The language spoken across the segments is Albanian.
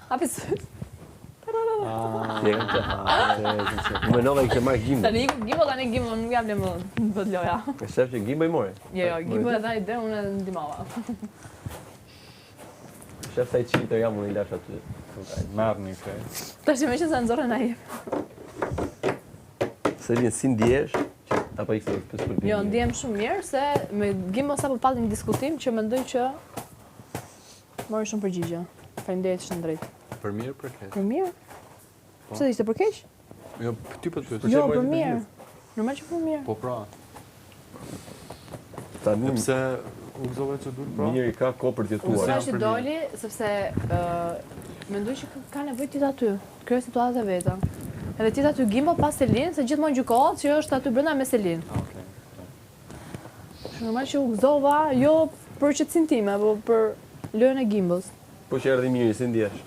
Hapis. Më nova i kështë marrë Gimbo. Tani Gimbo nuk jam në më bët loja. E shef që Gimbo i more? Jo, Gimbo e dha ide, unë e ndimava. Shef sa i qitër jam unë i lash aty. Merë një krej. Tash me që se nëzore na jep. Selin, si ndjesh? Apo i këtë për shpërbim? Jo, ndjem shumë mirë se me Gimbo sa po palli një diskutim që mendoj që mori shumë përgjigje. Faleminderit shumë drejt. Për mirë, për keq. Për mirë? Pse ishte për keq? Jo, ty po të pyet. Jo, për mirë. Normal që për mirë. Po pra. Tani Pse u gëzove që dur pra? mirë i ka kohë për t'jetuar. Unë është i doli, sepse mendoj që ka nevojë ti aty, të krijoj situatat e veta. Edhe ti aty Gimbo pas Selin, se gjithmonë gjykohet që është aty brenda me Selin. Okej. Është normal që u gëzova, jo për qetësinë time, po për lojën e Gimbos. Po që erdhi mirë, si ndjesh?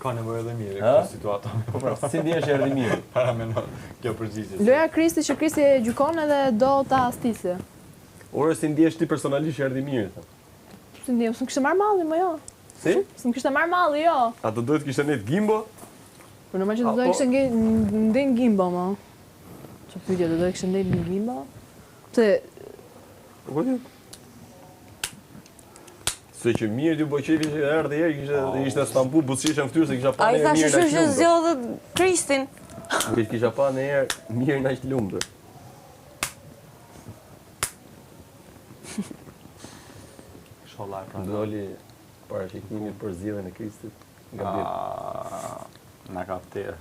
Ka nevojë edhe mirë Ha? këtë situata. Po pra, si ndjesh erdhi mirë? Para mendon kjo përgjigje. Loja Kristi që Kristi e gjykon edhe do ta astise. Ore si ndjesh ti personalisht erdhi mirë? Si ndjem, s'm kishte marrë malli, më jo. Si? S'm kishte marrë malli, jo. A do duhet kishte net Gimbo? Po normal që do të kishte ndjen Gimbo, më. Ço pyetje, do të kishte ndjen Gimbo? Pse Po di. Se që mirë t'ju boqevi që erdhi herë, ishte në Stambull, buzëqishe në ftyrë se kisha pa Ai në herë thashë mirë në që lumë. zgjodhët Kristin. Kisha pa në herë mirë në ashtë lumë. Shollaj pra. Doli parashikimi për zgjedhjen e Kristit nga ditë. Na ka vterë.